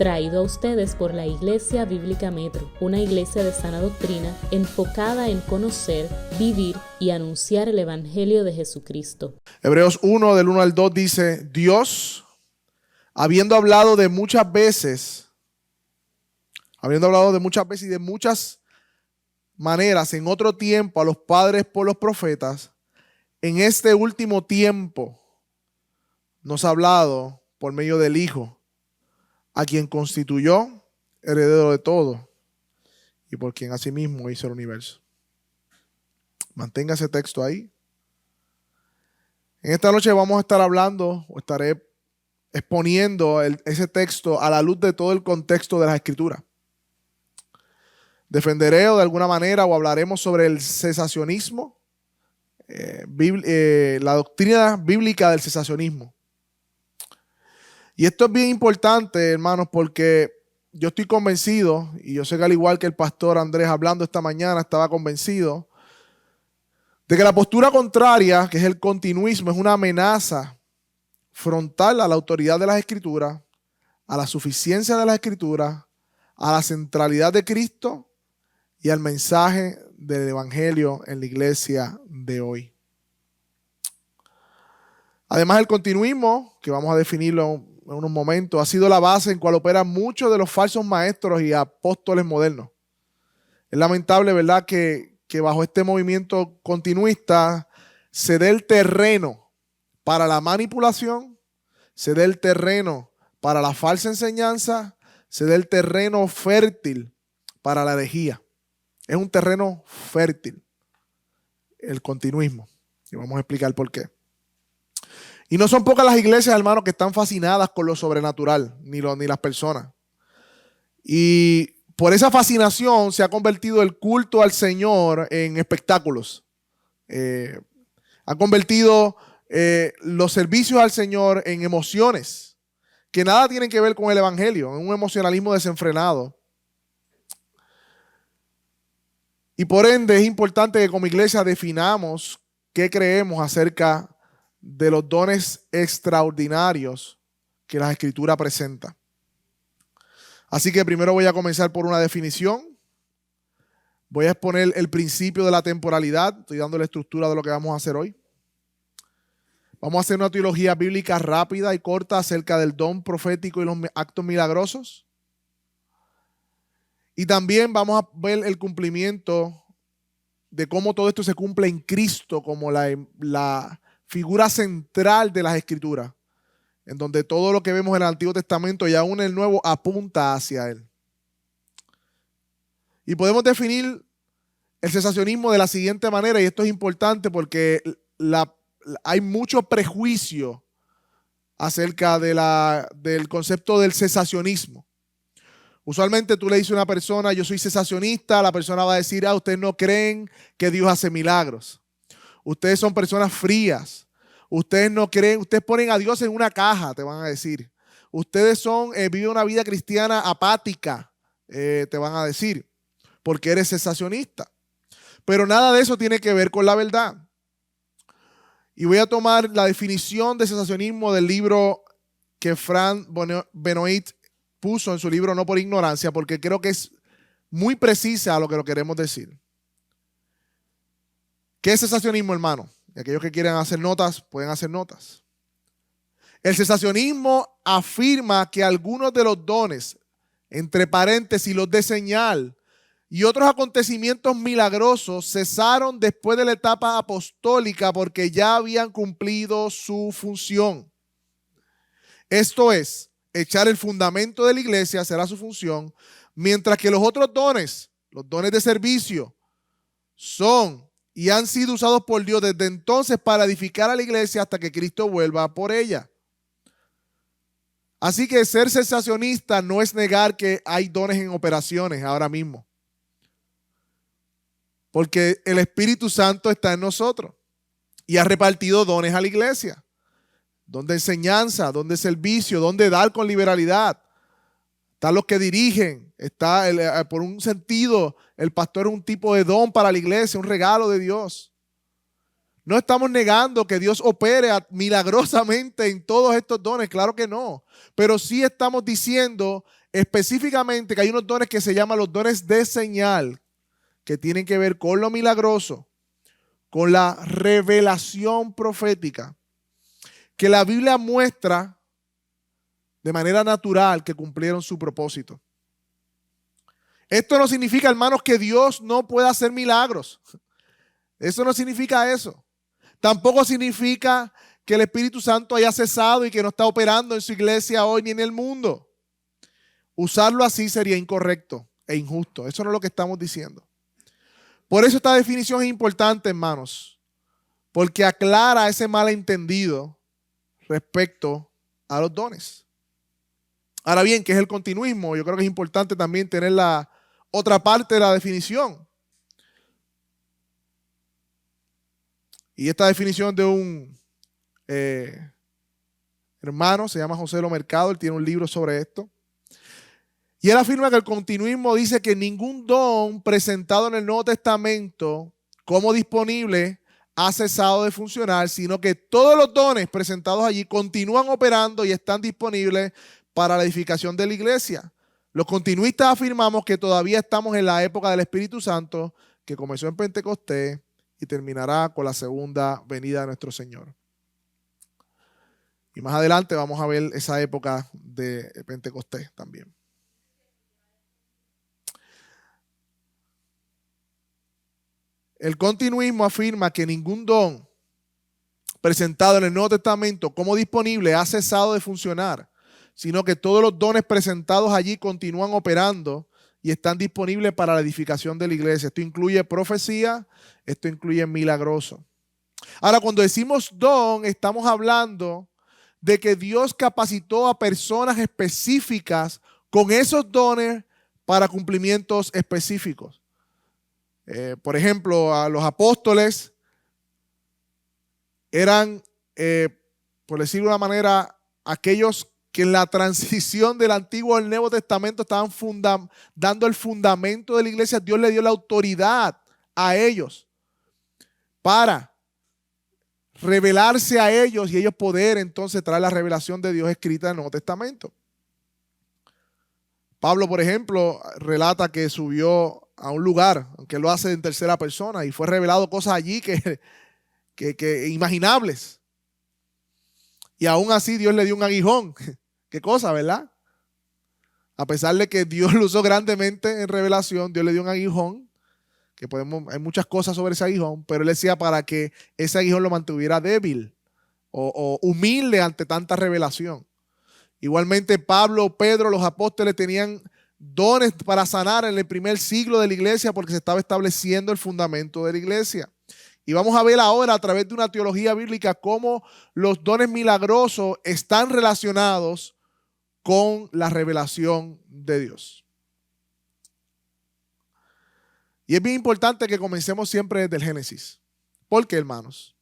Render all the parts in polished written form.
Traído a ustedes por la Iglesia Bíblica Metro, una iglesia de sana doctrina enfocada en conocer, vivir y anunciar el Evangelio de Jesucristo. Hebreos 1, del 1 al 2 dice: Dios, habiendo hablado de muchas veces y de muchas maneras en otro tiempo a los padres por los profetas, en este último tiempo nos ha hablado por medio del Hijo, a quien constituyó heredero de todo y por quien asimismo hizo el universo. Mantenga ese texto ahí. En esta noche vamos a estar hablando, o estaré exponiendo ese texto a la luz de todo el contexto de las Escrituras. Defenderé o de alguna manera o hablaremos sobre el cesacionismo, la doctrina bíblica del cesacionismo. Y esto es bien importante, hermanos, porque yo estoy convencido, y yo sé que al igual que el pastor Andrés hablando esta mañana estaba convencido, de que la postura contraria, que es el continuismo, es una amenaza frontal a la autoridad de las Escrituras, a la suficiencia de las Escrituras, a la centralidad de Cristo y al mensaje del Evangelio en la iglesia de hoy. Además, el continuismo, que vamos a definirlo en unos momentos, ha sido la base en cual operan muchos de los falsos maestros y apóstoles modernos. Es lamentable, ¿verdad?, que bajo este movimiento continuista se dé el terreno para la manipulación, se dé el terreno para la falsa enseñanza, se dé el terreno fértil para la herejía. Es un terreno fértil el continuismo. Y vamos a explicar por qué. Y no son pocas las iglesias, hermanos, que están fascinadas con lo sobrenatural, ni las personas. Y por esa fascinación se ha convertido el culto al Señor en espectáculos. Ha convertido los servicios al Señor en emociones que nada tienen que ver con el Evangelio, en un emocionalismo desenfrenado. Y por ende es importante que como iglesia definamos qué creemos acerca de los dones extraordinarios que la Escritura presenta. Así que primero voy a comenzar por una definición. Voy a exponer el principio de la temporalidad. Estoy dando la estructura de lo que vamos a hacer hoy. Vamos a hacer una teología bíblica rápida y corta acerca del don profético y los actos milagrosos. Y también vamos a ver el cumplimiento de cómo todo esto se cumple en Cristo como la figura central de las Escrituras, en donde todo lo que vemos en el Antiguo Testamento y aún el Nuevo apunta hacia Él. Y podemos definir el cesacionismo de la siguiente manera, y esto es importante porque hay mucho prejuicio acerca del concepto del cesacionismo. Usualmente tú le dices a una persona: yo soy cesacionista, la persona va a decir: ustedes no creen que Dios hace milagros. Ustedes son personas frías. Ustedes no creen, ustedes ponen a Dios en una caja, te van a decir. Ustedes viven una vida cristiana apática, te van a decir, porque eres cesacionista. Pero nada de eso tiene que ver con la verdad. Y voy a tomar la definición de cesacionismo del libro que Frank Benoit puso en su libro No por Ignorancia, porque creo que es muy precisa a lo que lo queremos decir. ¿Qué es cesacionismo, hermano? Y aquellos que quieran hacer notas, pueden hacer notas. El cesacionismo afirma que algunos de los dones, entre paréntesis los de señal, y otros acontecimientos milagrosos cesaron después de la etapa apostólica porque ya habían cumplido su función. Esto es, echar el fundamento de la iglesia será su función, mientras que los otros dones, los dones de servicio, son y han sido usados por Dios desde entonces para edificar a la iglesia hasta que Cristo vuelva por ella. Así que ser cesacionista no es negar que hay dones en operaciones ahora mismo, porque el Espíritu Santo está en nosotros y ha repartido dones a la iglesia. Don de enseñanza, don de servicio, don de dar con liberalidad. Están los que dirigen. Está por un sentido, el pastor es un tipo de don para la iglesia, un regalo de Dios. No estamos negando que Dios opere milagrosamente en todos estos dones, claro que no. Pero sí estamos diciendo específicamente que hay unos dones que se llaman los dones de señal, que tienen que ver con lo milagroso, con la revelación profética, que la Biblia muestra de manera natural que cumplieron su propósito. Esto no significa, hermanos, que Dios no pueda hacer milagros. Eso no significa eso. Tampoco significa que el Espíritu Santo haya cesado y que no está operando en su iglesia hoy ni en el mundo. Usarlo así sería incorrecto e injusto. Eso no es lo que estamos diciendo. Por eso esta definición es importante, hermanos, porque aclara ese malentendido respecto a los dones. Ahora bien, ¿qué es el continuismo? Yo creo que es importante también tener la otra parte de la definición. Y esta definición de un hermano, se llama José Lo Mercado, él tiene un libro sobre esto. Y él afirma que el continuismo dice que ningún don presentado en el Nuevo Testamento como disponible ha cesado de funcionar, sino que todos los dones presentados allí continúan operando y están disponibles para la edificación de la iglesia. Los continuistas afirmamos que todavía estamos en la época del Espíritu Santo, que comenzó en Pentecostés y terminará con la segunda venida de nuestro Señor. Y más adelante vamos a ver esa época de Pentecostés también. El continuismo afirma que ningún don presentado en el Nuevo Testamento como disponible ha cesado de funcionar, sino que todos los dones presentados allí continúan operando y están disponibles para la edificación de la iglesia. Esto incluye profecía, esto incluye milagroso. Ahora, cuando decimos don, estamos hablando de que Dios capacitó a personas específicas con esos dones para cumplimientos específicos. Por ejemplo, a los apóstoles eran, por decirlo de una manera, aquellos que en la transición del Antiguo al Nuevo Testamento estaban dando el fundamento de la iglesia. Dios le dio la autoridad a ellos para revelarse a ellos y ellos poder entonces traer la revelación de Dios escrita en el Nuevo Testamento. Pablo, por ejemplo, relata que subió a un lugar, aunque lo hace en tercera persona, y fue revelado cosas allí que imaginables. Y aún así Dios le dio un aguijón. Qué cosa, ¿verdad? A pesar de que Dios lo usó grandemente en revelación, Dios le dio un aguijón, que hay muchas cosas sobre ese aguijón, pero él decía para que ese aguijón lo mantuviera débil o humilde ante tanta revelación. Igualmente Pablo, Pedro, los apóstoles tenían dones para sanar en el primer siglo de la iglesia porque se estaba estableciendo el fundamento de la iglesia. Y vamos a ver ahora a través de una teología bíblica cómo los dones milagrosos están relacionados con la revelación de Dios. Y es bien importante que comencemos siempre desde el Génesis. ¿Por qué, hermanos?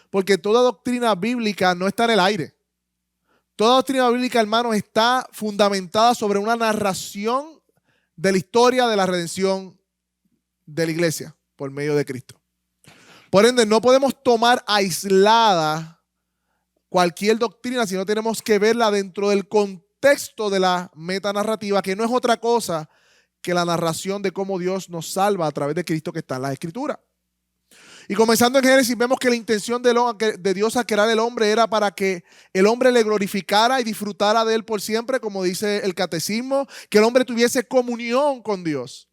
Porque toda doctrina bíblica no está en el aire. Toda doctrina bíblica, hermanos, está fundamentada sobre una narración de la historia de la redención de la iglesia por medio de Cristo. Por ende, no podemos tomar aislada cualquier doctrina, sino tenemos que verla dentro del contexto de la metanarrativa, que no es otra cosa que la narración de cómo Dios nos salva a través de Cristo que está en las Escrituras. Y comenzando en Génesis, vemos que la intención de Dios al crear el hombre era para que el hombre le glorificara y disfrutara de él por siempre, como dice el catecismo, que el hombre tuviese comunión con Dios.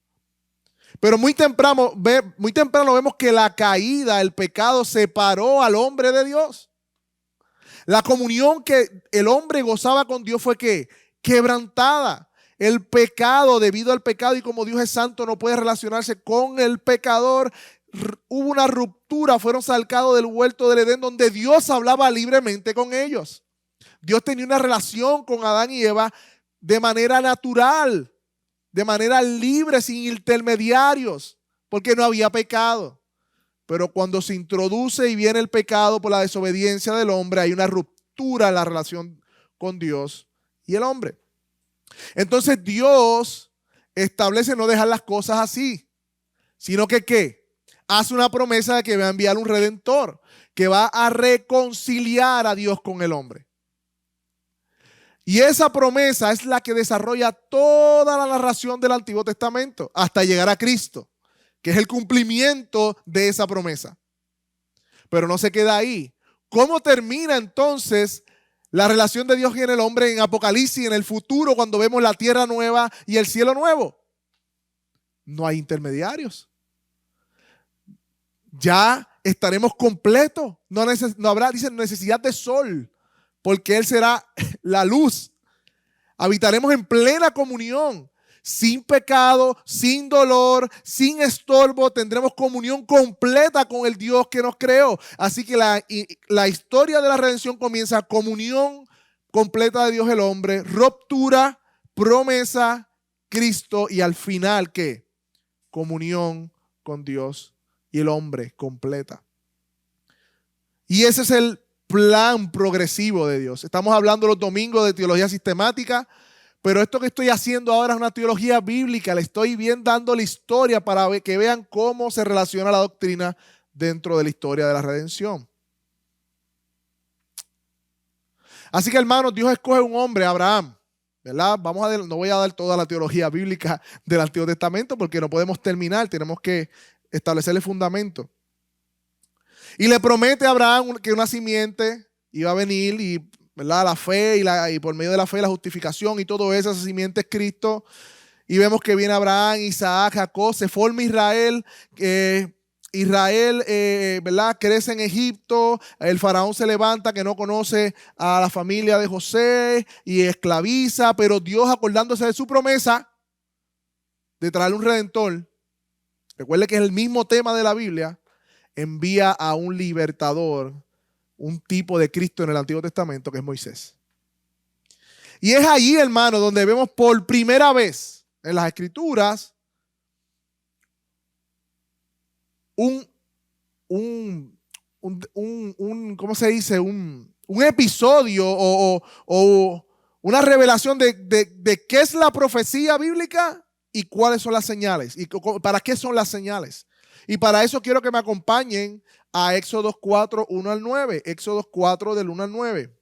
Pero muy temprano vemos que la caída, el pecado, separó al hombre de Dios. La comunión que el hombre gozaba con Dios fue ¿qué? Quebrantada. El pecado, debido al pecado, y como Dios es santo, no puede relacionarse con el pecador. Hubo una ruptura, fueron sacados del huerto del Edén donde Dios hablaba libremente con ellos. Dios tenía una relación con Adán y Eva de manera natural, de manera libre, sin intermediarios, porque no había pecado. Pero cuando se introduce y viene el pecado por la desobediencia del hombre, hay una ruptura en la relación con Dios y el hombre. Entonces Dios establece no dejar las cosas así, sino que ¿qué? Hace una promesa de que va a enviar un redentor que va a reconciliar a Dios con el hombre. Y esa promesa es la que desarrolla toda la narración del Antiguo Testamento hasta llegar a Cristo, que es el cumplimiento de esa promesa. Pero no se queda ahí. ¿Cómo termina entonces la relación de Dios y el hombre en Apocalipsis, en el futuro, cuando vemos la tierra nueva y el cielo nuevo? No hay intermediarios. Ya estaremos completos. No habrá, dicen, necesidad de sol, porque Él será la luz. Habitaremos en plena comunión, sin pecado, sin dolor, sin estorbo. Tendremos comunión completa con el Dios que nos creó. Así que la historia de la redención comienza: comunión completa de Dios el hombre, ruptura, promesa, Cristo, y al final, ¿qué? Comunión con Dios y el hombre completa. Y ese es el plan progresivo de Dios. Estamos hablando los domingos de teología sistemática, pero esto que estoy haciendo ahora es una teología bíblica. Le estoy bien dando la historia para que vean cómo se relaciona la doctrina dentro de la historia de la redención. Así que, hermanos, Dios escoge un hombre, Abraham, ¿verdad? No voy a dar toda la teología bíblica del Antiguo Testamento porque no podemos terminar, tenemos que establecer el fundamento. Y le promete a Abraham que una simiente iba a venir, y ¿verdad? La fe y por medio de la fe la justificación y todo eso, esa simiente es Cristo. Y vemos que viene Abraham, Isaac, Jacob, se forma Israel. ¿Verdad? Crece en Egipto, el faraón se levanta que no conoce a la familia de José y esclaviza, pero Dios, acordándose de su promesa de traerle un redentor, recuerde que es el mismo tema de la Biblia, envía a un libertador, un tipo de Cristo en el Antiguo Testamento, que es Moisés. Y es allí, hermano, donde vemos por primera vez en las Escrituras ¿cómo se dice? Un episodio o una revelación de qué es la profecía bíblica y cuáles son las señales y para qué son las señales. Y para eso quiero que me acompañen a Éxodo 4, 1 al 9. Éxodo 4 del 1 al 9.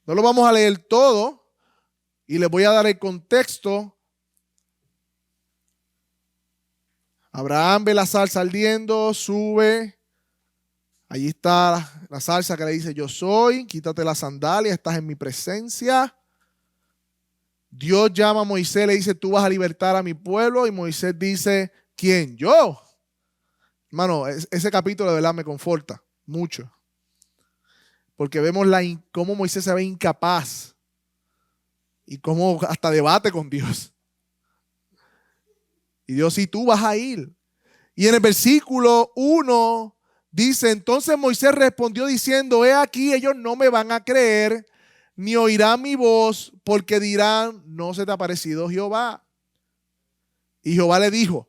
No lo vamos a leer todo y les voy a dar el contexto. Abraham ve la zarza ardiendo, sube. Allí está la zarza que le dice: yo soy, quítate las sandalias, estás en mi presencia. Dios llama a Moisés, le dice: tú vas a libertar a mi pueblo. Y Moisés dice: ¿quién? Yo. Hermano, ese capítulo de verdad me conforta mucho. Porque vemos cómo Moisés se ve incapaz y cómo hasta debate con Dios. Y Dios: sí, tú vas a ir. Y en el versículo 1 dice: entonces Moisés respondió diciendo: he aquí, ellos no me van a creer, ni oirán mi voz, porque dirán: no se te ha aparecido Jehová. Y Jehová le dijo: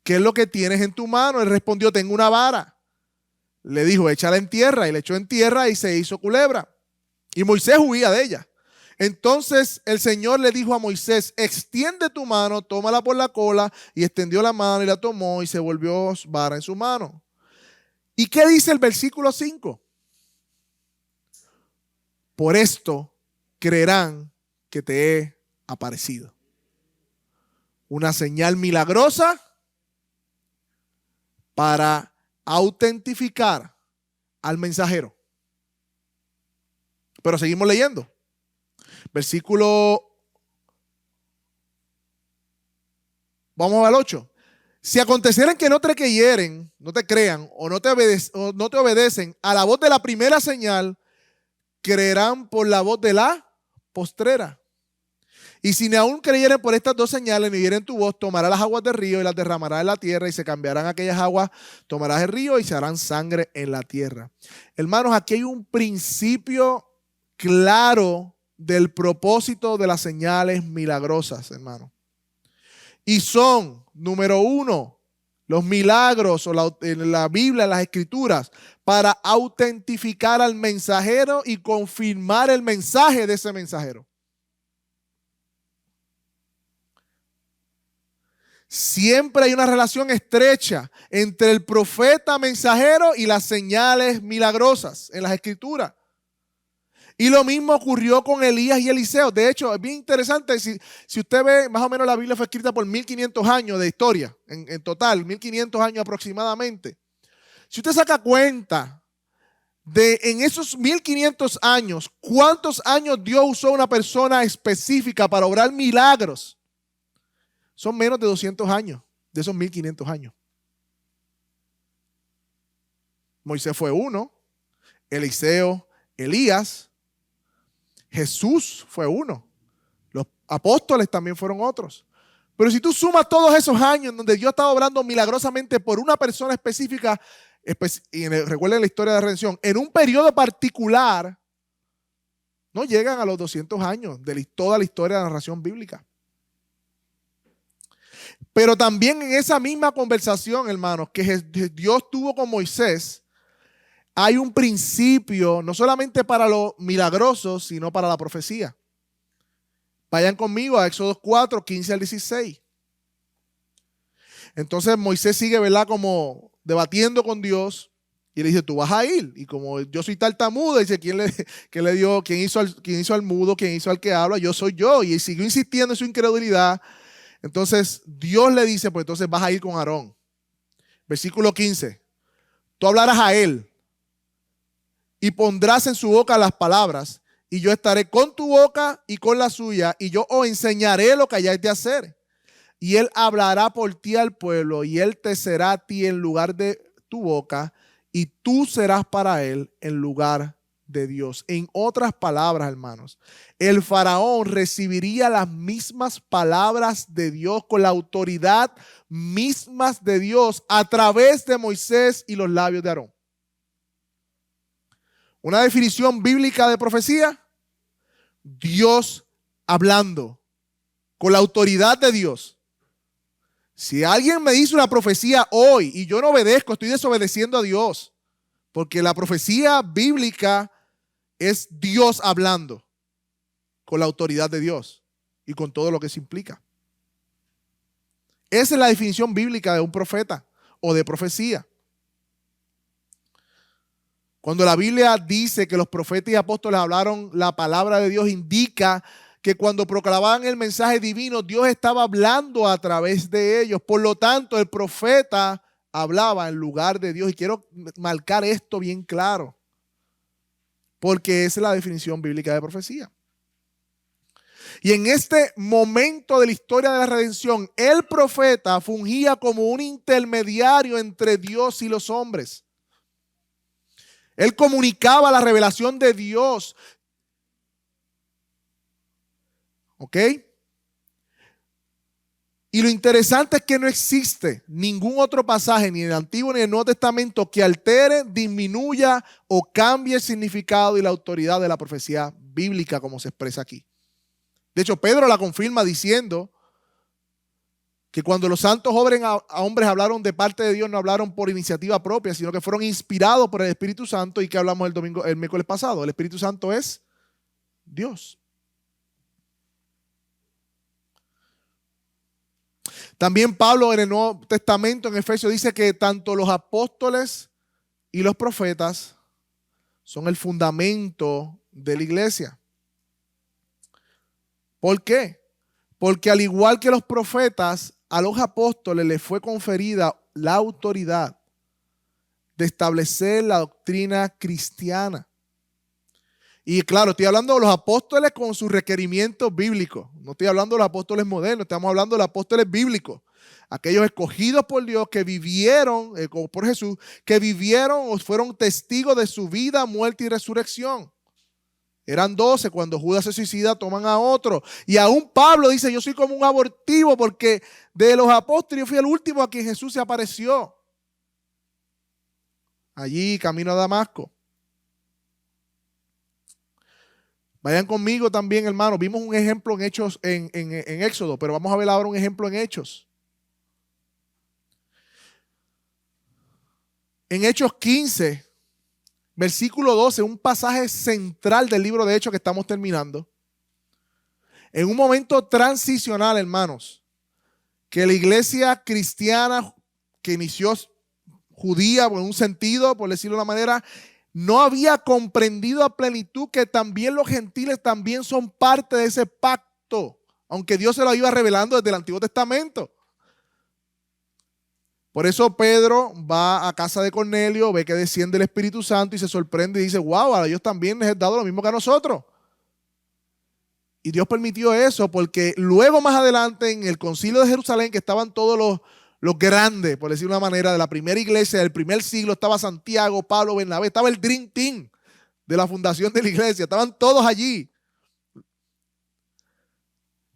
¿qué es lo que tienes en tu mano? Él respondió: tengo una vara. Le dijo: échala en tierra. Y le echó en tierra y se hizo culebra. Y Moisés huía de ella. Entonces el Señor le dijo a Moisés: extiende tu mano, tómala por la cola. Y extendió la mano y la tomó y se volvió vara en su mano. ¿Y qué dice el versículo 5? Por esto creerán que te he aparecido. Una señal milagrosa para autentificar al mensajero. Pero seguimos leyendo. Vamos al 8. Si aconteciera que no te creyeren, no te crean o no te obedecen a la voz de la primera señal, creerán por la voz de la postrera. Y si ni aún creyeren por estas dos señales, ni oyeren tu voz, tomarás las aguas del río y las derramarás en la tierra, y se cambiarán aquellas aguas, tomarás el río y se harán sangre en la tierra. Hermanos, aquí hay un principio claro del propósito de las señales milagrosas, hermanos. Y son, número 1, los milagros en la Biblia, en las Escrituras, para autentificar al mensajero y confirmar el mensaje de ese mensajero. Siempre hay una relación estrecha entre el profeta mensajero y las señales milagrosas en las Escrituras. Y lo mismo ocurrió con Elías y Eliseo. De hecho, es bien interesante. Si usted ve, más o menos la Biblia fue escrita por 1500 años de historia, en total, 1500 años aproximadamente. Si usted saca cuenta de en esos 1500 años, ¿cuántos años Dios usó a una persona específica para obrar milagros? Son menos de 200 años de esos 1500 años. Moisés fue uno, Eliseo, Elías, Jesús fue uno. Los apóstoles también fueron otros. Pero si tú sumas todos esos años donde Dios estaba obrando milagrosamente por una persona específica, y recuerden la historia de la redención, en un periodo particular, no llegan a los 200 años de toda la historia de la narración bíblica. Pero también en esa misma conversación, hermanos, que Dios tuvo con Moisés, hay un principio, no solamente para lo milagroso, sino para la profecía. Vayan conmigo a Éxodo 4, 15 al 16. Entonces Moisés sigue, ¿verdad?, como debatiendo con Dios y le dice, tú vas a ir. Y como yo soy tartamudo, dice, ¿quién hizo al mudo? ¿Quién hizo al que habla? Yo soy yo. Y siguió insistiendo en su incredulidad. Entonces Dios le dice, pues entonces vas a ir con Aarón. Versículo 15. Tú hablarás a él y pondrás en su boca las palabras, y yo estaré con tu boca y con la suya, y yo os enseñaré lo que hayáis de hacer. Y él hablará por ti al pueblo, y él te será a ti en lugar de tu boca, y tú serás para él en lugar de Dios. En otras palabras, hermanos, el faraón recibiría las mismas palabras de Dios con la autoridad mismas de Dios a través de Moisés y los labios de Aarón. Una definición bíblica de profecía: Dios hablando con la autoridad de Dios. Si alguien me dice una profecía hoy y yo no obedezco, estoy desobedeciendo a Dios, porque la profecía bíblica es Dios hablando con la autoridad de Dios y con todo lo que se implica. Esa es la definición bíblica de un profeta o de profecía. Cuando la Biblia dice que los profetas y apóstoles hablaron la palabra de Dios, indica que cuando proclamaban el mensaje divino, Dios estaba hablando a través de ellos. Por lo tanto, el profeta hablaba en lugar de Dios. Y quiero marcar esto bien claro, porque esa es la definición bíblica de profecía. Y en este momento de la historia de la redención, el profeta fungía como un intermediario entre Dios y los hombres. Él comunicaba la revelación de Dios. ¿Ok? Y lo interesante es que no existe ningún otro pasaje, ni en el Antiguo ni en el Nuevo Testamento, que altere, disminuya o cambie el significado y la autoridad de la profecía bíblica como se expresa aquí. De hecho, Pedro la confirma diciendo que cuando los santos hombres hablaron de parte de Dios, no hablaron por iniciativa propia, sino que fueron inspirados por el Espíritu Santo. ¿Y que hablamos el miércoles pasado? El Espíritu Santo es Dios. También Pablo en el Nuevo Testamento, en Efesios, dice que tanto los apóstoles y los profetas son el fundamento de la iglesia. ¿Por qué? Porque al igual que los profetas, a los apóstoles les fue conferida la autoridad de establecer la doctrina cristiana. Y claro, estoy hablando de los apóstoles con sus requerimientos bíblicos. No estoy hablando de los apóstoles modernos, estamos hablando de los apóstoles bíblicos. Aquellos escogidos por Dios que vivieron, como por Jesús, que vivieron o fueron testigos de su vida, muerte y resurrección. Eran 12, cuando Judas se suicida toman a otro. Y aún Pablo dice, yo soy como un abortivo porque de los apóstoles yo fui el último a quien Jesús se apareció. Allí, camino a Damasco. Vayan conmigo también, hermanos. Vimos un ejemplo en Hechos, en Éxodo, pero vamos a ver ahora un ejemplo en Hechos. En Hechos 15, versículo 12, un pasaje central del libro de Hechos que estamos terminando. En un momento transicional, hermanos, que la iglesia cristiana que inició judía, en un sentido, por decirlo de una manera, no había comprendido a plenitud que también los gentiles también son parte de ese pacto, aunque Dios se lo iba revelando desde el Antiguo Testamento. Por eso Pedro va a casa de Cornelio, ve que desciende el Espíritu Santo y se sorprende y dice, wow, a Dios también les he dado lo mismo que a nosotros. Y Dios permitió eso porque luego más adelante en el concilio de Jerusalén, que estaban todos los grandes, por decir una manera, de la primera iglesia del primer siglo, estaba Santiago, Pablo, Bernabé, estaba el Dream Team de la fundación de la iglesia, estaban todos allí.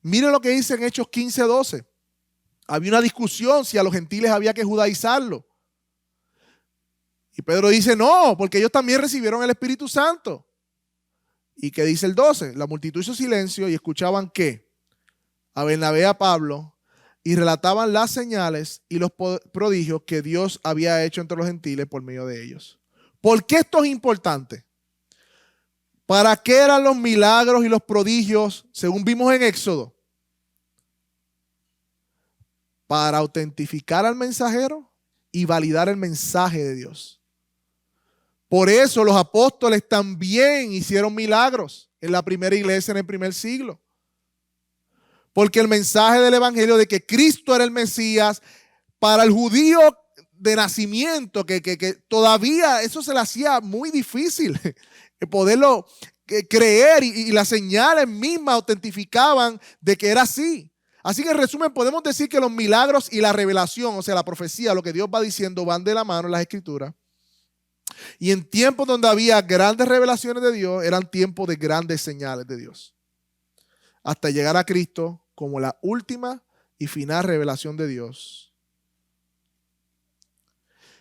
Miren lo que dice en Hechos 15:12. Había una discusión si a los gentiles había que judaizarlo. Y Pedro dice, no, porque ellos también recibieron el Espíritu Santo. ¿Y qué dice el 12? La multitud hizo silencio y escuchaban ¿qué? A Bernabé y a Pablo y relataban las señales y los prodigios que Dios había hecho entre los gentiles por medio de ellos. ¿Por qué esto es importante? ¿Para qué eran los milagros y los prodigios según vimos en Éxodo? Para autentificar al mensajero y validar el mensaje de Dios. Por eso los apóstoles también hicieron milagros en la primera iglesia en el primer siglo. Porque el mensaje del evangelio de que Cristo era el Mesías, para el judío de nacimiento, que todavía eso se le hacía muy difícil poderlo creer y las señales mismas autentificaban de que era así. Así que en resumen podemos decir que los milagros y la revelación, o sea la profecía, lo que Dios va diciendo van de la mano en las escrituras. Y en tiempos donde había grandes revelaciones de Dios, eran tiempos de grandes señales de Dios. Hasta llegar a Cristo como la última y final revelación de Dios.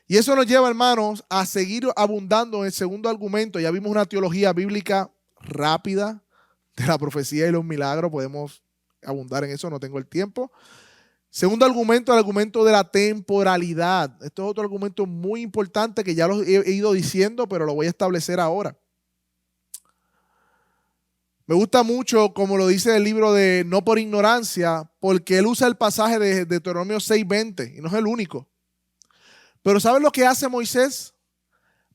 Y eso nos lleva, hermanos, a seguir abundando en el segundo argumento. Ya vimos una teología bíblica rápida de la profecía y los milagros. Podemos abundar en eso, no tengo el tiempo. Segundo argumento, el argumento de la temporalidad. Esto es otro argumento muy importante que ya lo he ido diciendo, pero lo voy a establecer ahora. Me gusta mucho como lo dice el libro de No por Ignorancia, porque él usa el pasaje de Deuteronomio 6:20 y no es el único. Pero ¿saben lo que hace Moisés?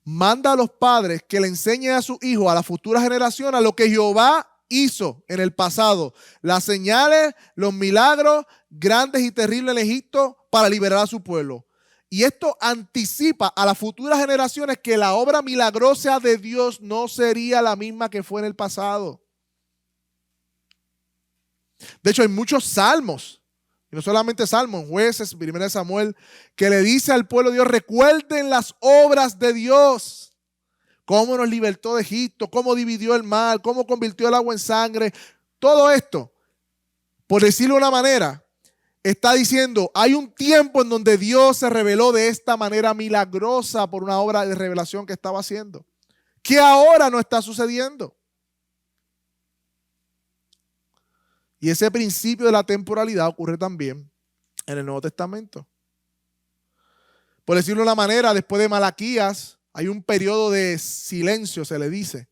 Manda a los padres que le enseñen a sus hijos, a la futura generación, a lo que Jehová hizo en el pasado. Las señales, los milagros grandes y terribles en Egipto para liberar a su pueblo. Y esto anticipa a las futuras generaciones que la obra milagrosa de Dios no sería la misma que fue en el pasado. De hecho, hay muchos salmos, y no solamente salmos, Jueces, 1 Samuel, que le dice al pueblo de Dios, recuerden las obras de Dios. Cómo nos libertó de Egipto, cómo dividió el mar, cómo convirtió el agua en sangre. Todo esto, por decirlo de una manera, está diciendo, hay un tiempo en donde Dios se reveló de esta manera milagrosa por una obra de revelación que estaba haciendo, que ahora no está sucediendo. Y ese principio de la temporalidad ocurre también en el Nuevo Testamento. Por decirlo de una manera, después de Malaquías, hay un periodo de silencio, se le dice.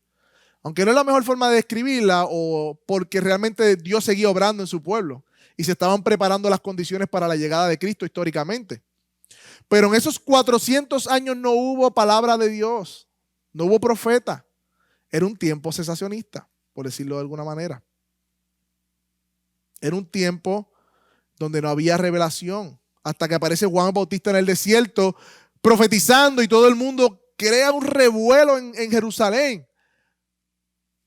Aunque no es la mejor forma de describirla, o porque realmente Dios seguía obrando en su pueblo y se estaban preparando las condiciones para la llegada de Cristo históricamente. Pero en esos 400 años no hubo palabra de Dios, no hubo profeta. Era un tiempo cesacionista, por decirlo de alguna manera. Era un tiempo donde no había revelación, hasta que aparece Juan el Bautista en el desierto profetizando y todo el mundo crea un revuelo en Jerusalén.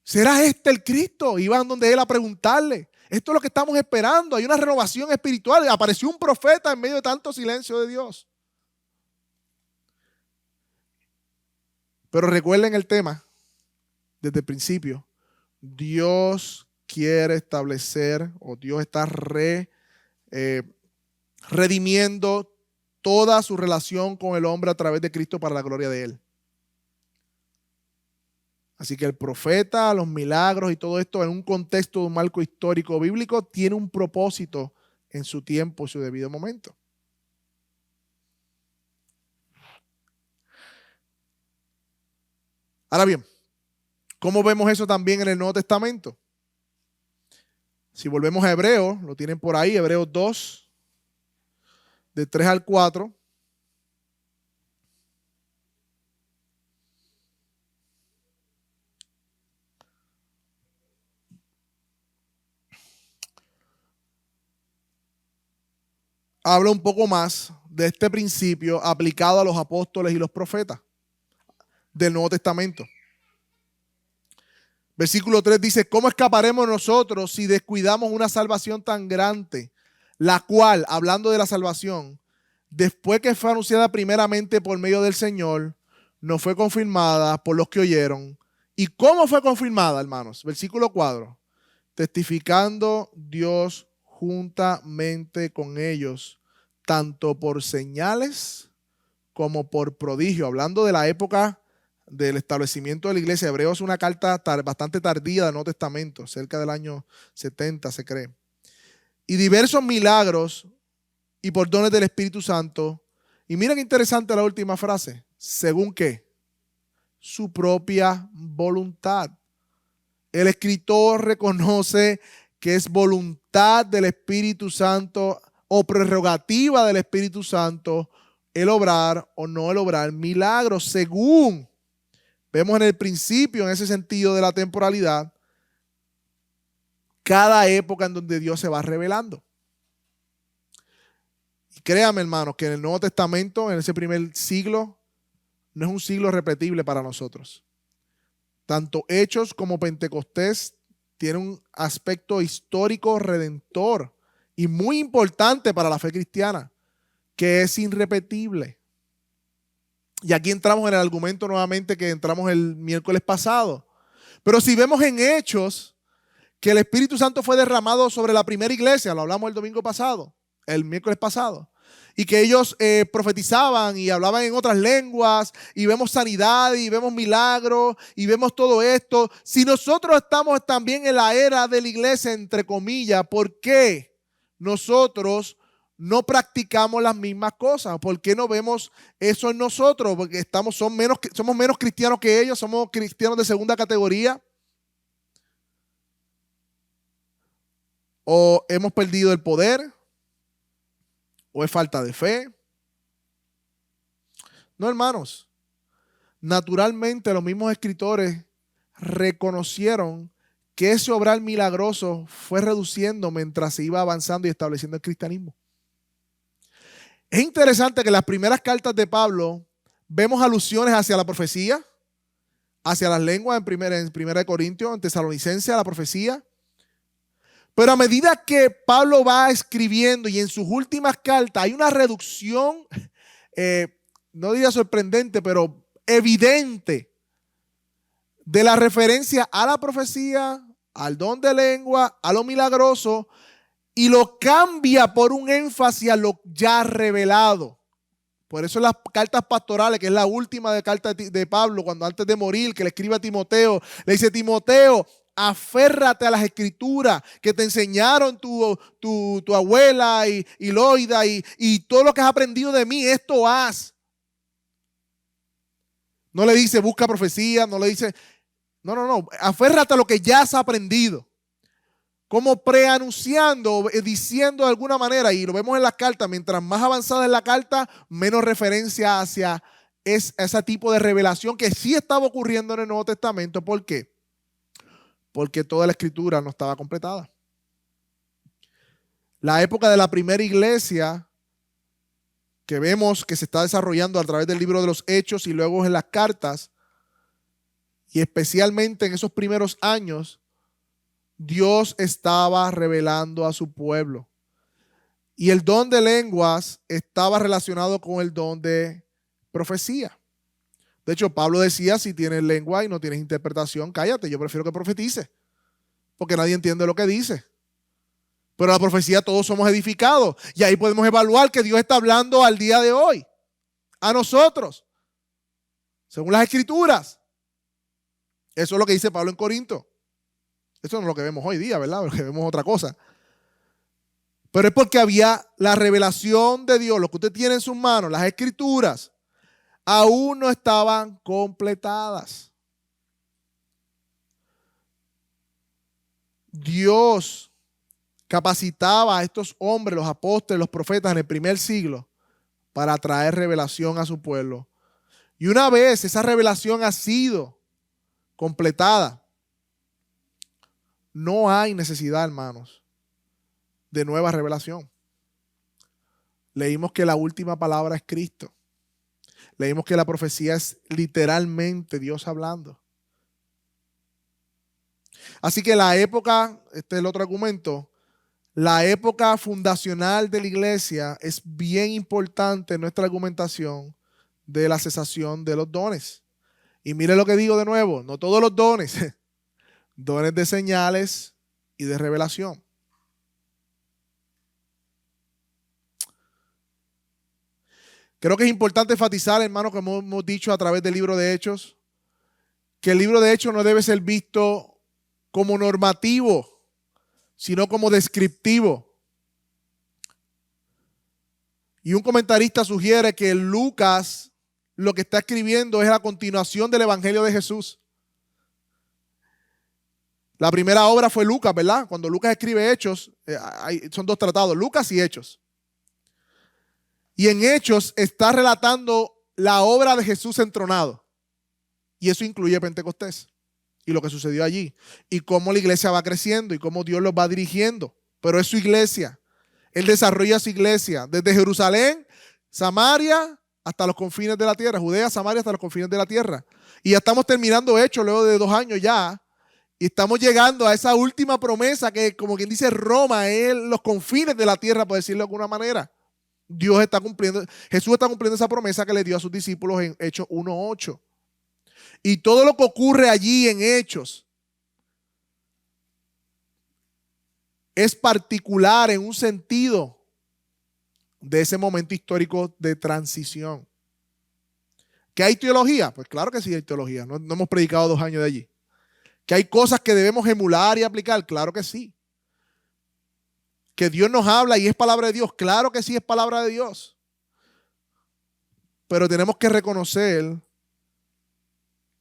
¿Será este el Cristo? Iban donde él a preguntarle. Esto es lo que estamos esperando. Hay una renovación espiritual. Apareció un profeta en medio de tanto silencio de Dios. Pero recuerden el tema desde el principio. Dios quiere establecer, o Dios está redimiendo toda su relación con el hombre a través de Cristo para la gloria de Él. Así que el profeta, los milagros y todo esto en un contexto de un marco histórico bíblico tiene un propósito en su tiempo y su debido momento. Ahora bien, ¿cómo vemos eso también en el Nuevo Testamento? Si volvemos a Hebreos, lo tienen por ahí, Hebreos 2, de 3 al 4. Habla un poco más de este principio aplicado a los apóstoles y los profetas del Nuevo Testamento. Versículo 3 dice: ¿cómo escaparemos nosotros si descuidamos una salvación tan grande, la cual, hablando de la salvación, después que fue anunciada primeramente por medio del Señor, no fue confirmada por los que oyeron? ¿Y cómo fue confirmada, hermanos? Versículo 4. Testificando Dios juntamente con ellos, tanto por señales como por prodigio. Hablando de la época del establecimiento de la iglesia, Hebreos es una carta bastante tardía del Nuevo Testamento, cerca del año 70 se cree. Y diversos milagros y por dones del Espíritu Santo. Y miren qué interesante la última frase. ¿Según qué? Su propia voluntad. El escritor reconoce que es voluntad del Espíritu Santo o prerrogativa del Espíritu Santo el obrar o no el obrar milagros, según vemos en el principio, en ese sentido de la temporalidad, cada época en donde Dios se va revelando. Y créame, hermanos, que en el Nuevo Testamento, en ese primer siglo, no es un siglo repetible para nosotros. Tanto Hechos como Pentecostés tienen un aspecto histórico redentor y muy importante para la fe cristiana, que es irrepetible. Y aquí entramos en el argumento nuevamente que entramos el miércoles pasado. Pero si vemos en Hechos que el Espíritu Santo fue derramado sobre la primera iglesia, lo hablamos el domingo pasado, el miércoles pasado, y que ellos profetizaban y hablaban en otras lenguas, y vemos sanidad, y vemos milagros, y vemos todo esto. Si nosotros estamos también en la era de la iglesia, entre comillas, ¿por qué nosotros no practicamos las mismas cosas? ¿Por qué no vemos eso en nosotros? Porque somos menos cristianos que ellos, somos cristianos de segunda categoría. ¿O hemos perdido el poder? ¿O es falta de fe? No, hermanos. Naturalmente los mismos escritores reconocieron que ese obrar milagroso fue reduciendo mientras se iba avanzando y estableciendo el cristianismo. Es interesante que en las primeras cartas de Pablo vemos alusiones hacia la profecía, hacia las lenguas en primera de Corintios, en Tesalonicenses, a la profecía. Pero a medida que Pablo va escribiendo y en sus últimas cartas hay una reducción, no diría sorprendente, pero evidente, de la referencia a la profecía, al don de lengua, a lo milagroso, y lo cambia por un énfasis a lo ya revelado. Por eso en las cartas pastorales, que es la última de carta de Pablo, cuando antes de morir, que le escribe a Timoteo, le dice: Timoteo, aférrate a las escrituras que te enseñaron tu abuela y Loida y todo lo que has aprendido de mí, esto haz. No le dice busca profecía, no le dice, no, aférrate a lo que ya has aprendido. Como preanunciando, diciendo de alguna manera, y lo vemos en las cartas, mientras más avanzada es la carta, menos referencia hacia ese tipo de revelación que sí estaba ocurriendo en el Nuevo Testamento. ¿Por qué? Porque toda la escritura no estaba completada. La época de la primera iglesia, que vemos que se está desarrollando a través del libro de los Hechos y luego en las cartas, y especialmente en esos primeros años, Dios estaba revelando a su pueblo. Y el don de lenguas estaba relacionado con el don de profecía. De hecho, Pablo decía: si tienes lengua y no tienes interpretación, cállate, yo prefiero que profetice, porque nadie entiende lo que dice. Pero la profecía todos somos edificados, y ahí podemos evaluar que Dios está hablando al día de hoy, a nosotros, según las escrituras. Eso es lo que dice Pablo en Corinto. Eso no es lo que vemos hoy día, ¿verdad? Porque vemos otra cosa. Pero es porque había la revelación de Dios, lo que usted tiene en sus manos, las escrituras, aún no estaban completadas. Dios capacitaba a estos hombres, los apóstoles, los profetas en el primer siglo, para traer revelación a su pueblo. Y una vez esa revelación ha sido completada, no hay necesidad, hermanos, de nueva revelación. Leímos que la última palabra es Cristo. Leímos que la profecía es literalmente Dios hablando. Así que la época, este es el otro argumento, la época fundacional de la iglesia es bien importante en nuestra argumentación de la cesación de los dones. Y mire lo que digo de nuevo, no todos los dones, dones de señales y de revelación. Creo que es importante enfatizar, hermanos, como hemos dicho a través del libro de Hechos, que el libro de Hechos no debe ser visto como normativo, sino como descriptivo. Y un comentarista sugiere que Lucas lo que está escribiendo es la continuación del Evangelio de Jesús. La primera obra fue Lucas, ¿verdad? Cuando Lucas escribe Hechos, son dos tratados, Lucas y Hechos. Y en Hechos está relatando la obra de Jesús entronado. Y eso incluye Pentecostés y lo que sucedió allí. Y cómo la iglesia va creciendo y cómo Dios los va dirigiendo. Pero es su iglesia. Él desarrolla su iglesia desde Jerusalén, Samaria, hasta los confines de la tierra. Judea, Samaria, hasta los confines de la tierra. Y ya estamos terminando Hechos luego de 2 años ya. Y estamos llegando a esa última promesa que, como quien dice, Roma es los confines de la tierra, por decirlo de alguna manera. Dios está cumpliendo, Jesús está cumpliendo esa promesa que le dio a sus discípulos en Hechos 1:8. Y todo lo que ocurre allí en Hechos es particular en un sentido de ese momento histórico de transición. ¿Que hay teología? Pues claro que sí hay teología. No hemos predicado 2 años de allí. ¿Que hay cosas que debemos emular y aplicar? Claro que sí. ¿Que Dios nos habla y es palabra de Dios? Claro que sí es palabra de Dios. Pero tenemos que reconocer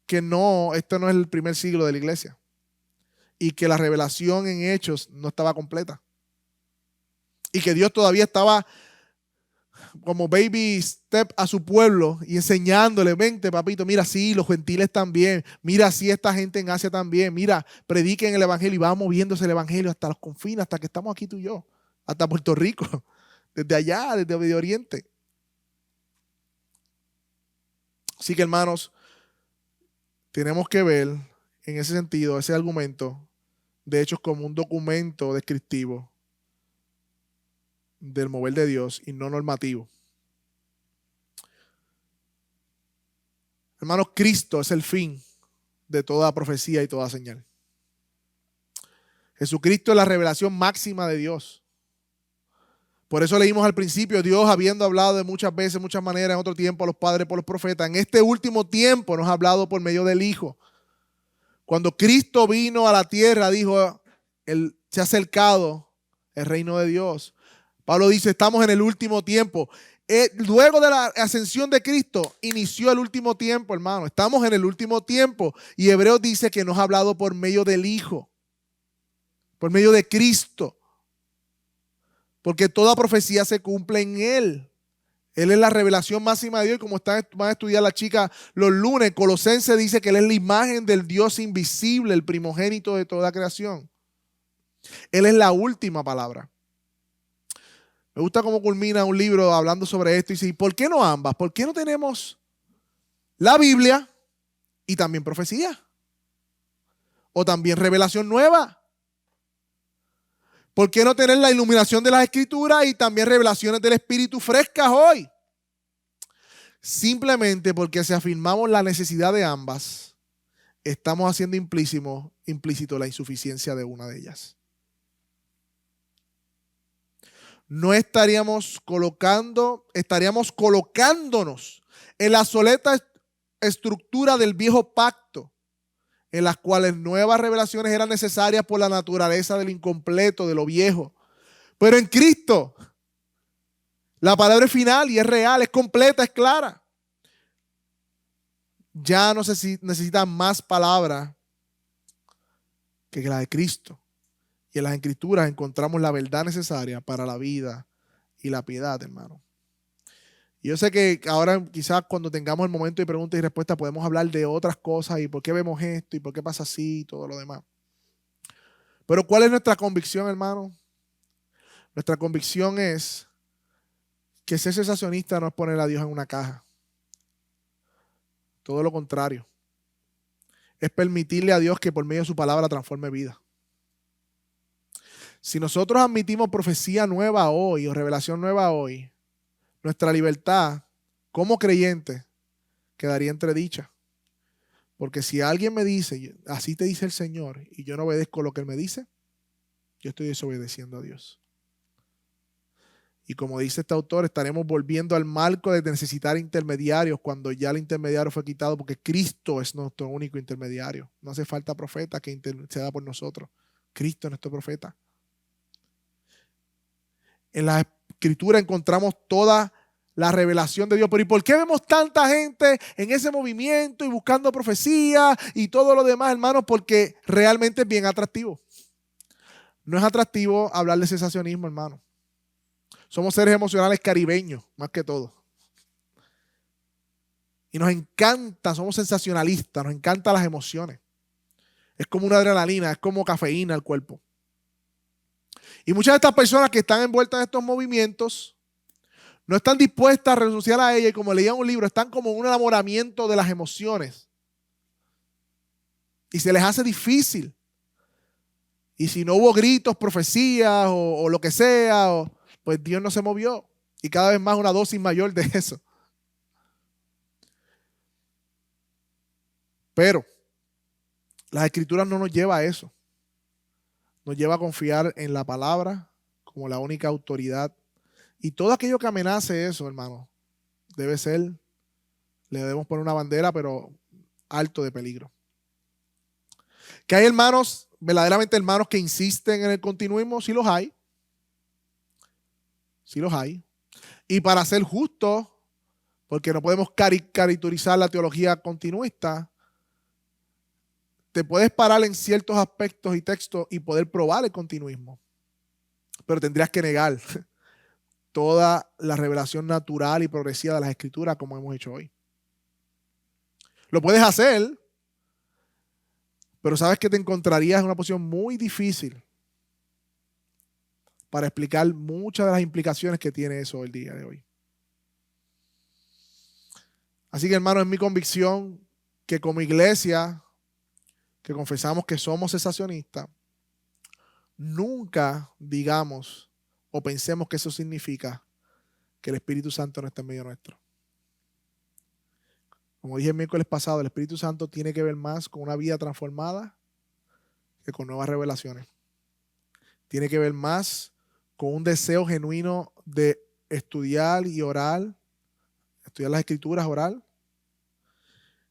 que no, este no es el primer siglo de la iglesia. Y que la revelación en Hechos no estaba completa. Y que Dios todavía estaba como baby step a su pueblo y enseñándole, vente papito, mira, sí, los gentiles también, mira, sí, esta gente en Asia también, mira, prediquen el evangelio y va moviéndose el evangelio hasta los confines, hasta que estamos aquí tú y yo, hasta Puerto Rico, desde allá, desde Medio Oriente. Así que, hermanos, tenemos que ver en ese sentido, ese argumento de Hechos como un documento descriptivo del mover de Dios y no normativo. Hermanos, Cristo es el fin de toda profecía y toda señal. Jesucristo es la revelación máxima de Dios. Por eso leímos al principio, Dios habiendo hablado de muchas veces, muchas maneras, en otro tiempo a los padres por los profetas, en este último tiempo nos ha hablado por medio del Hijo. Cuando Cristo vino a la tierra, dijo, se ha acercado el reino de Dios. Pablo dice, estamos en el último tiempo. Luego de la ascensión de Cristo, inició el último tiempo, hermano. Estamos en el último tiempo. Y Hebreos dice que nos ha hablado por medio del Hijo, por medio de Cristo. Porque toda profecía se cumple en Él. Él es la revelación máxima de Dios. Y como van a estudiar las chicas los lunes, Colosenses dice que Él es la imagen del Dios invisible, el primogénito de toda creación. Él es la última palabra. Me gusta cómo culmina un libro hablando sobre esto y dice, ¿y por qué no ambas? ¿Por qué no tenemos la Biblia y también profecía? O también revelación nueva. ¿Por qué no tener la iluminación de las Escrituras y también revelaciones del Espíritu frescas hoy? Simplemente porque si afirmamos la necesidad de ambas, estamos haciendo implícito la insuficiencia de una de ellas. No estaríamos colocándonos en la obsoleta estructura del viejo pacto, en las cuales nuevas revelaciones eran necesarias por la naturaleza del incompleto, de lo viejo. Pero en Cristo, la palabra es final y es real, es completa, es clara. Ya no se necesita más palabra que la de Cristo. Y en las Escrituras encontramos la verdad necesaria para la vida y la piedad, hermano. Y yo sé que ahora quizás cuando tengamos el momento de preguntas y respuestas podemos hablar de otras cosas y por qué vemos esto y por qué pasa así y todo lo demás. Pero ¿cuál es nuestra convicción, hermano? Nuestra convicción es que ser sensacionista no es poner a Dios en una caja. Todo lo contrario. Es permitirle a Dios que por medio de su palabra transforme vida. Si nosotros admitimos profecía nueva hoy o revelación nueva hoy, nuestra libertad como creyente quedaría entredicha. Porque si alguien me dice, así te dice el Señor, y yo no obedezco lo que Él me dice, yo estoy desobedeciendo a Dios. Y como dice este autor, estaremos volviendo al marco de necesitar intermediarios cuando ya el intermediario fue quitado, porque Cristo es nuestro único intermediario. No hace falta profeta que interceda por nosotros. Cristo es nuestro profeta. En la Escritura encontramos toda la revelación de Dios. Pero ¿y por qué vemos tanta gente en ese movimiento y buscando profecía y todo lo demás, hermanos? Porque realmente es bien atractivo. No es atractivo hablar de sensacionismo, hermano. Somos seres emocionales caribeños, más que todo. Y nos encanta, somos sensacionalistas, nos encantan las emociones. Es como una adrenalina, es como cafeína al cuerpo. Y muchas de estas personas que están envueltas en estos movimientos no están dispuestas a renunciar a ella y como leían un libro, están como en un enamoramiento de las emociones. Y se les hace difícil. Y si no hubo gritos, profecías o lo que sea, pues Dios no se movió. Y cada vez más una dosis mayor de eso. Pero las Escrituras no nos lleva a eso. Nos lleva a confiar en la palabra como la única autoridad. Y todo aquello que amenace eso, hermano, debe ser, le debemos poner una bandera, pero alto de peligro. Que hay hermanos, verdaderamente hermanos que insisten en el continuismo, sí los hay. Sí los hay. Y para ser justos, porque no podemos caricaturizar la teología continuista, te puedes parar en ciertos aspectos y textos y poder probar el continuismo. Pero tendrías que negar toda la revelación natural y progresiva de las Escrituras como hemos hecho hoy. Lo puedes hacer, pero sabes que te encontrarías en una posición muy difícil para explicar muchas de las implicaciones que tiene eso el día de hoy. Así que, hermano, es mi convicción que como iglesia que confesamos que somos cesacionistas, nunca digamos o pensemos que eso significa que el Espíritu Santo no está en medio nuestro. Como dije el miércoles pasado, el Espíritu Santo tiene que ver más con una vida transformada que con nuevas revelaciones. Tiene que ver más con un deseo genuino de estudiar y orar, estudiar las Escrituras, orar,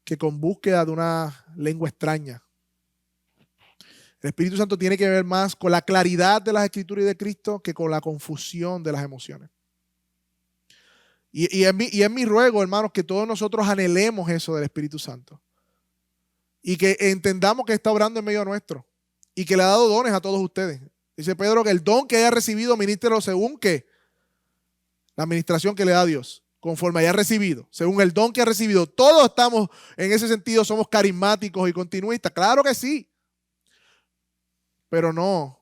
que con búsqueda de una lengua extraña. El Espíritu Santo tiene que ver más con la claridad de las Escrituras y de Cristo que con la confusión de las emociones. Y es mi ruego, hermanos, que todos nosotros anhelemos eso del Espíritu Santo. Y que entendamos que está obrando en medio nuestro. Y que le ha dado dones a todos ustedes. Dice Pedro que el don que haya recibido, ministrelo según que la administración que le da Dios, conforme haya recibido, según el don que ha recibido. Todos estamos, en ese sentido, somos carismáticos y continuistas. Claro que sí. Pero no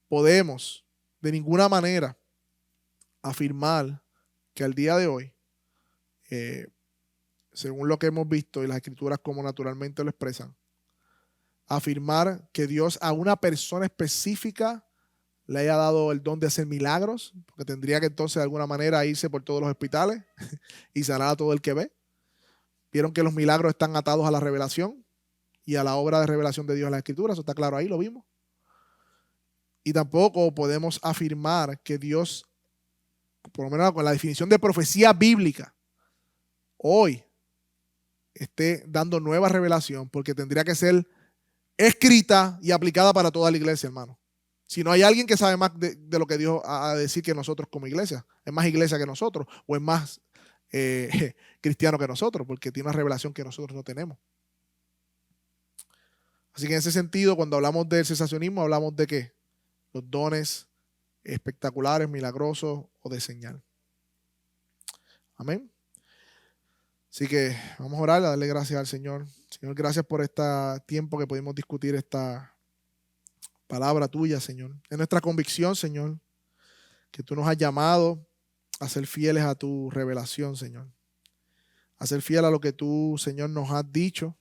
podemos de ninguna manera afirmar que al día de hoy, según lo que hemos visto y las Escrituras como naturalmente lo expresan, afirmar que Dios a una persona específica le haya dado el don de hacer milagros, porque tendría que entonces de alguna manera irse por todos los hospitales y sanar a todo el que ve. Vieron que los milagros están atados a la revelación y a la obra de revelación de Dios en las Escrituras, eso está claro ahí, lo vimos. Y tampoco podemos afirmar que Dios, por lo menos con la definición de profecía bíblica, hoy esté dando nueva revelación, porque tendría que ser escrita y aplicada para toda la iglesia, hermano. Si no hay alguien que sabe más de lo que Dios ha a decir que nosotros como iglesia, es más iglesia que nosotros, o es más cristiano que nosotros, porque tiene una revelación que nosotros no tenemos. Así que en ese sentido, cuando hablamos del cesacionismo, hablamos de ¿qué? Los dones espectaculares, milagrosos o de señal. Amén. Así que vamos a orar, a darle gracias al Señor. Señor, gracias por este tiempo que pudimos discutir esta palabra tuya, Señor. Es nuestra convicción, Señor, que tú nos has llamado a ser fieles a tu revelación, Señor. A ser fiel a lo que tú, Señor, nos has dicho.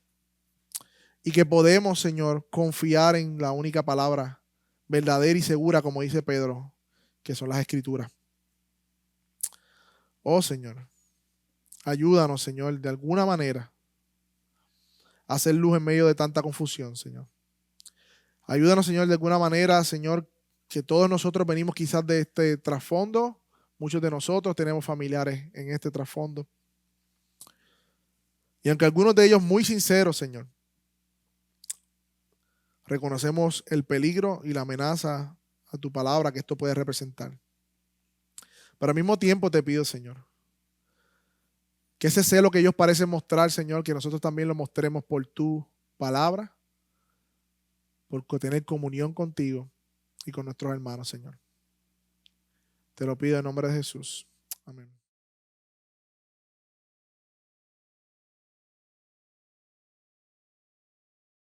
Y que podemos, Señor, confiar en la única palabra verdadera y segura, como dice Pedro, que son las Escrituras. Oh, Señor, ayúdanos, Señor, de alguna manera a hacer luz en medio de tanta confusión, Señor. Ayúdanos, Señor, de alguna manera, Señor, que todos nosotros venimos quizás de este trasfondo. Muchos de nosotros tenemos familiares en este trasfondo. Y aunque algunos de ellos muy sinceros, Señor, reconocemos el peligro y la amenaza a tu palabra que esto puede representar. Pero al mismo tiempo te pido, Señor, que ese celo que ellos parecen mostrar, Señor, que nosotros también lo mostremos por tu palabra, por tener comunión contigo y con nuestros hermanos, Señor. Te lo pido en nombre de Jesús. Amén.